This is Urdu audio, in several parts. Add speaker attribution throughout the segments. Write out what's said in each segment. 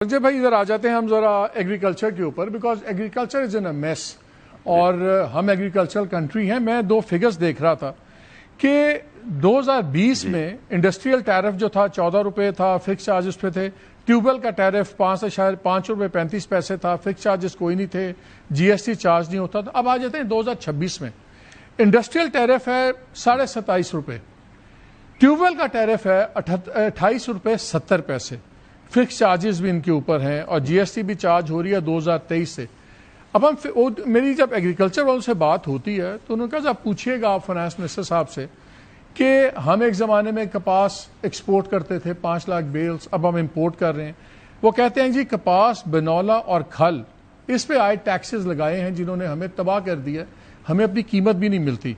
Speaker 1: رجب بھائی ادھر آ جاتے ہیں ہم ذرا ایگریکلچر کے اوپر، because agriculture is in a mass اور ہم ایگریکلچرل کنٹری ہیں۔ میں دو فگرز دیکھ رہا تھا کہ 2020 میں انڈسٹریل ٹیرف جو تھا 14 روپے تھا، فکس چارجز پہ تھے۔ ٹیوبویل کا ٹیرف 5 روپے 35 پیسے تھا، فکس چارجز کوئی نہیں تھے، جی ایس ٹی چارج نہیں ہوتا تھا۔ اب آ جاتے ہیں 2026 میں انڈسٹریل ٹیرف ہے 27.5 روپے، ٹیوبویل کا ٹیرف ہے 28 روپے 70 پیسے، فکس چارجز بھی ان کے اوپر ہیں اور جی ایس ٹی بھی چارج ہو رہی ہے 2023 سے۔ اب میری جب ایگریکلچر والوں سے بات ہوتی ہے تو انہوں نے کہا آپ پوچھیے گا آپ فائنانس منسٹر صاحب سے کہ ہم ایک زمانے میں کپاس ایکسپورٹ کرتے تھے 5 لاکھ بیلز، اب ہم امپورٹ کر رہے ہیں۔ وہ کہتے ہیں جی کپاس، بنولا اور کھل اس پہ آئے ٹیکسز لگائے ہیں جنہوں نے ہمیں تباہ کر دیا، ہمیں اپنی قیمت بھی نہیں ملتی۔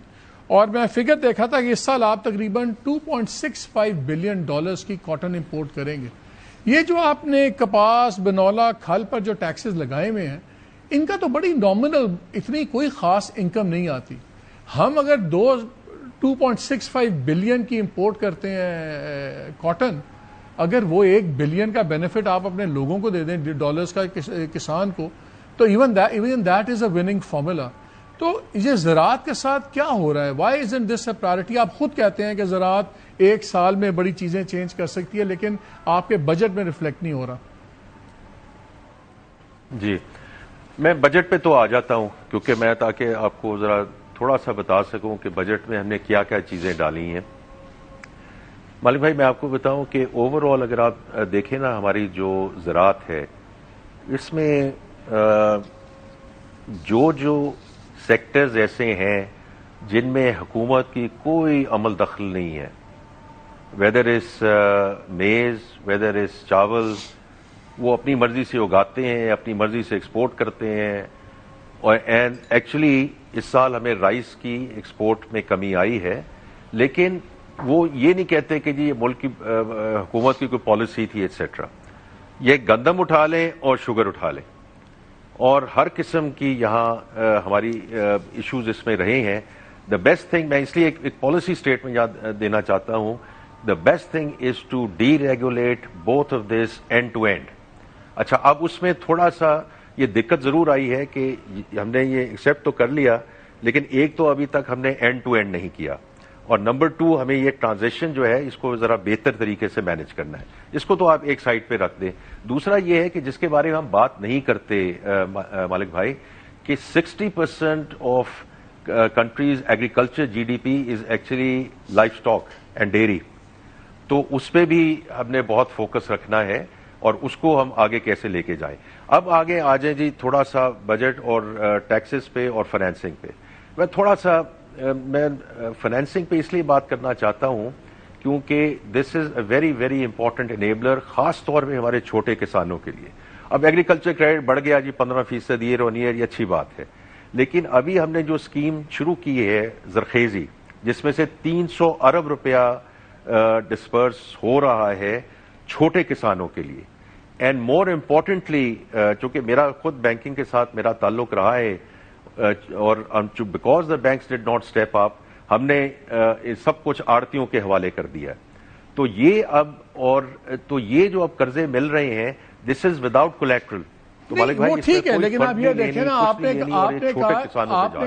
Speaker 1: اور میں فگر دیکھا تھا کہ اس سال آپ تقریباً $2.65 بلین کی کاٹن امپورٹ کریں گے۔ یہ جو آپ نے کپاس، بنولا، کھل پر جو ٹیکسز لگائے ہوئے ہیں ان کا تو بڑی نامنل، اتنی کوئی خاص انکم نہیں آتی۔ ہم اگر 2.65 بلین کی امپورٹ کرتے ہیں کاٹن، اگر وہ 1 بلین کا بینیفٹ آپ اپنے لوگوں کو دے دیں ڈالرز کا کسان کو، تو even that is a winning formula. تو یہ زراعت کے ساتھ کیا ہو رہا ہے؟ Why isn't this a priority? آپ خود کہتے ہیں کہ زراعت ایک سال میں بڑی چیزیں چینج کر سکتی ہے، لیکن آپ کے بجٹ میں ریفلیکٹ نہیں ہو رہا۔
Speaker 2: جی، میں بجٹ پہ تو آ جاتا ہوں کیونکہ میں تاکہ آپ کو ذرا تھوڑا سا بتا سکوں کہ بجٹ میں ہم نے کیا کیا چیزیں ڈالی ہیں۔ مالک بھائی میں آپ کو بتاؤں کہ اوور آل اگر آپ دیکھیں نا ہماری جو زراعت ہے اس میں جو سیکٹرز ایسے ہیں جن میں حکومت کی کوئی عمل دخل نہیں ہے، ویدر از میز، ویدر از چاول، وہ اپنی مرضی سے اگاتے ہیں، اپنی مرضی سے ایکسپورٹ کرتے ہیں۔ اور اینڈ ایکچولی اس سال ہمیں رائس کی ایکسپورٹ میں کمی آئی ہے، لیکن وہ یہ نہیں کہتے کہ جی یہ ملک کی حکومت کی کوئی پالیسی تھی ایٹسیٹرا۔ یہ گندم اٹھا لیں اور شوگر اٹھا لیں، اور ہر قسم کی یہاں ہماری ایشوز اس میں رہے ہیں۔ دا بیسٹ تھنگ، میں اس لیے ایک پالیسی اسٹیٹمنٹ یاد دینا چاہتا ہوں، the best thing is to deregulate both of this end to end. اچھا، اب اس میں تھوڑا سا یہ دقت ضرور آئی ہے کہ ہم نے یہ ایکسیپٹ تو کر لیا، لیکن ایک تو ابھی تک ہم نے اینڈ ٹو اینڈ نہیں کیا، اور نمبر 2 ہمیں یہ ٹرانزیکشن جو ہے اس کو ذرا بہتر طریقے سے مینج کرنا ہے۔ اس کو تو آپ ایک سائڈ پہ رکھ دیں۔ دوسرا یہ ہے کہ جس کے بارے میں ہم بات نہیں کرتے مالک بھائی، کہ 60% of country's agriculture G D P is actually livestock and dairy, تو اس پہ بھی ہم نے بہت فوکس رکھنا ہے اور اس کو ہم آگے کیسے لے کے جائیں۔ اب آگے آ جائیں جی تھوڑا سا بجٹ اور ٹیکسز پہ اور فائنینسنگ پہ۔ میں تھوڑا سا فائنینسنگ پہ اس لیے بات کرنا چاہتا ہوں کیونکہ this is a very very important enabler, خاص طور پہ ہمارے چھوٹے کسانوں کے لیے۔ اب ایگریکلچر کریڈٹ بڑھ گیا جی 15% ایئر آن ایئر، یہ اچھی بات ہے، لیکن ابھی ہم نے جو اسکیم شروع کی ہے زرخیزی، جس میں سے 300 ارب روپیہ ڈسپرس ہو رہا ہے چھوٹے کسانوں کے لیے۔ اینڈ مور امپورٹنٹلی، چونکہ میرا خود بینکنگ کے ساتھ میرا تعلق رہا ہے، اور because the banks did not step up, ہم نے سب کچھ آڑتیوں کے حوالے کر دیا۔ تو یہ جو اب قرضے مل رہے ہیں، دس از وداؤٹ کولیٹرل۔ تو مالک بھائی
Speaker 1: ٹھیک ہے، لیکن آپ یہ دیکھیں نا، آپ نے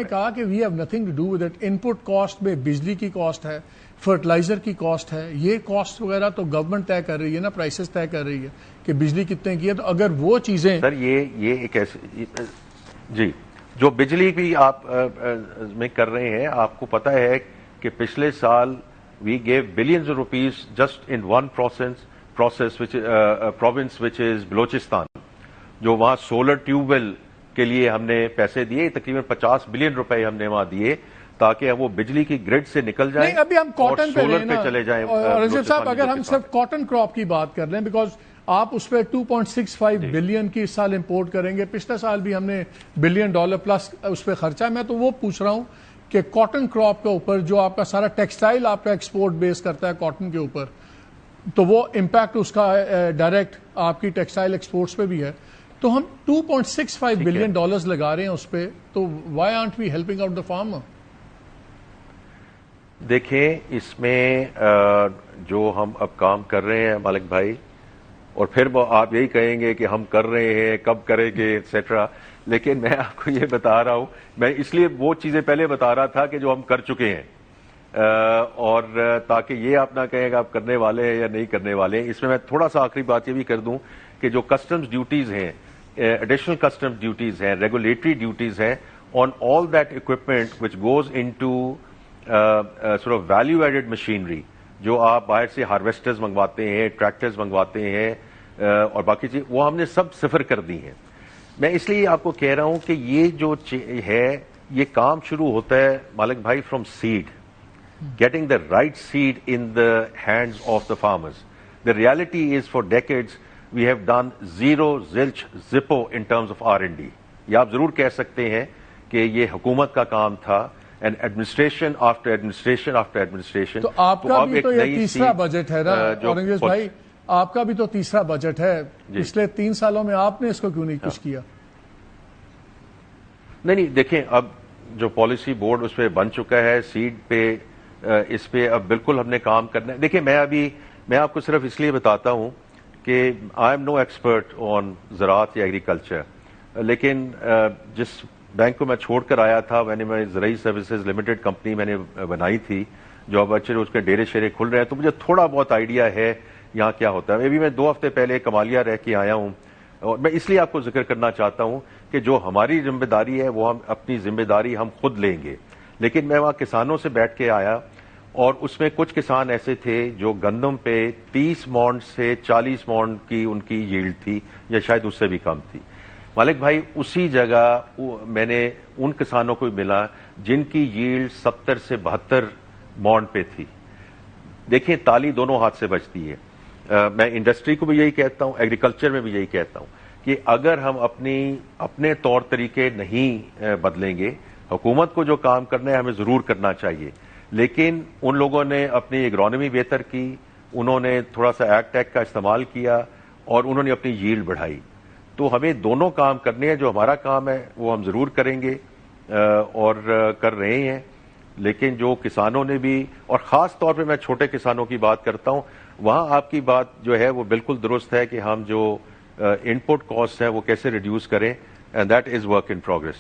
Speaker 1: کہا کہ we have nothing to do with it. Input cost میں بجلی کی کاسٹ ہے، فرٹیلائزر کی کاسٹ ہے، یہ کاسٹ وغیرہ تو گورنمنٹ طے کر رہی ہے نا، پرائسز طے کر رہی ہے کہ بجلی کتنے کی ہے۔ تو اگر وہ چیزیں
Speaker 2: سر یہ ایک ایسی جی جو بجلی بھی آپ میں کر رہے ہیں، آپ کو پتا ہے کہ پچھلے سال we gave billions of rupees just in one process province which is Balochistan, جو وہاں سولر ٹیوب ویل کے لیے ہم نے پیسے دیے، تقریباً 50 بلین روپے ہم نے وہاں دیے تاکہ وہ بجلی کی گرڈ سے نکل جائیں۔
Speaker 1: نہیں، ابھی ہم کاٹن
Speaker 2: پہ چلے جائیں۔
Speaker 1: رجب صاحب اگر ہم صرف کاٹن کراپ کی بات کر لیں، بیکاز آپ اس پہ 2.65 بلین کی اس سال امپورٹ کریں گے، پچھلے سال بھی ہم نے $1 بلین پلس اس پہ خرچہ ہے۔ میں تو وہ پوچھ رہا ہوں کہ کاٹن کراپ کے اوپر جو آپ کا سارا ٹیکسٹائل آپ کا ایکسپورٹ بیس کرتا ہے کاٹن کے اوپر، تو وہ امپیکٹ اس کا ڈائریکٹ آپ کی ٹیکسٹائل ایکسپورٹس پہ بھی ہے۔ تو ہم $2.65 بلین لگا رہے ہیں اس پہ، تو why aren't we helping out the farmer?
Speaker 2: دیکھیں اس میں جو ہم اب کام کر رہے ہیں مالک بھائی، اور پھر وہ آپ یہی کہیں گے کہ ہم کر رہے ہیں، کب کریں گے ایٹسیٹرا. لیکن میں آپ کو یہ بتا رہا ہوں، میں اس لیے وہ چیزیں پہلے بتا رہا تھا کہ جو ہم کر چکے ہیں، اور تاکہ یہ آپ نہ کہیں کہ آپ کرنے والے ہیں یا نہیں کرنے والے ہیں. اس میں تھوڑا سا آخری بات یہ بھی کر دوں کہ جو کسٹمز ڈیوٹیز ہیں، ایڈیشنل کسٹمز ڈیوٹیز ہیں، ریگولیٹری ڈیوٹیز ہیں on all that equipment which goes into sort of value added machinery, جو آپ باہر سے ہارویسٹرز منگواتے ہیں، ٹریکٹرز منگواتے ہیں اور باقی چیز، وہ ہم نے سب صفر کر دی ہیں. میں اس لیے آپ کو کہہ رہا ہوں کہ یہ جو ہے یہ کام شروع ہوتا ہے مالک بھائی from seed, getting the right seed in the hands of the farmers. The reality is for decades we have done zero zilch zippo in terms of R&D. یہ آپ ضرور کہہ سکتے ہیں کہ یہ حکومت کا کام تھا، and administration after administration after administration.
Speaker 1: تو آپ کا بھی تو یہ تیسرا بجٹ ہے نا اورنگزیب بھائی، آپ کا بھی تو تیسرا بجٹ ہے. پچھلے 3 سالوں میں آپ نے اس کو کیوں نہیں کچھ کیا؟
Speaker 2: نہیں دیکھیں، اب جو پالیسی بورڈ اس پہ بن چکا ہے، سیڈ پہ، اس پہ اب بالکل ہم نے کام کرنا ہے. دیکھیں میں آپ کو صرف اس لیے بتاتا ہوں کہ I am know expert on زراعت یا ایگریکلچر، لیکن جس بینک کو میں چھوڑ کر آیا تھا، میں زرعی سروسز لمیٹڈ کمپنی میں نے بنائی تھی، جو اب اچھے اس کے ڈیرے شیرے کھل رہے ہیں، تو مجھے تھوڑا بہت آئیڈیا ہے یہاں کیا ہوتا ہے. میں 2 ہفتے پہلے کمالیہ رہ کے آیا ہوں، اور میں اس لیے آپ کو ذکر کرنا چاہتا ہوں کہ جو ہماری ذمہ داری ہے وہ ہم اپنی ذمہ داری ہم خود لیں گے. لیکن میں وہاں کسانوں سے بیٹھ کے آیا، اور اس میں کچھ کسان ایسے تھے جو گندم پہ 30 مونڈ سے 40 مونڈ کی ان کی ییلڈ تھی، یا شاید اس سے بھی کم تھی. مالک بھائی اسی جگہ میں نے ان کسانوں کو بھی ملا جن کی ییلڈ 70 سے 72 مونڈ پہ تھی. دیکھیں تالی دونوں ہاتھ سے بجتی ہے. میں انڈسٹری کو بھی یہی کہتا ہوں، ایگریکلچر میں بھی یہی کہتا ہوں کہ اگر ہم اپنے طور طریقے نہیں بدلیں گے، حکومت کو جو کام کرنا ہے ہمیں ضرور کرنا چاہیے، لیکن ان لوگوں نے اپنی اگرونمی بہتر کی، انہوں نے تھوڑا سا ایک کا استعمال کیا، اور انہوں نے اپنی ییلڈ بڑھائی. تو ہمیں دونوں کام کرنے ہیں. جو ہمارا کام ہے وہ ہم ضرور کریں گے اور کر رہے ہیں، لیکن جو کسانوں نے بھی، اور خاص طور پہ میں چھوٹے کسانوں کی بات کرتا ہوں، وہاں آپ کی بات جو ہے وہ بالکل درست ہے کہ ہم جو ان پٹ کاسٹ ہے وہ کیسے ریڈیوس کریں، and that is work in progress.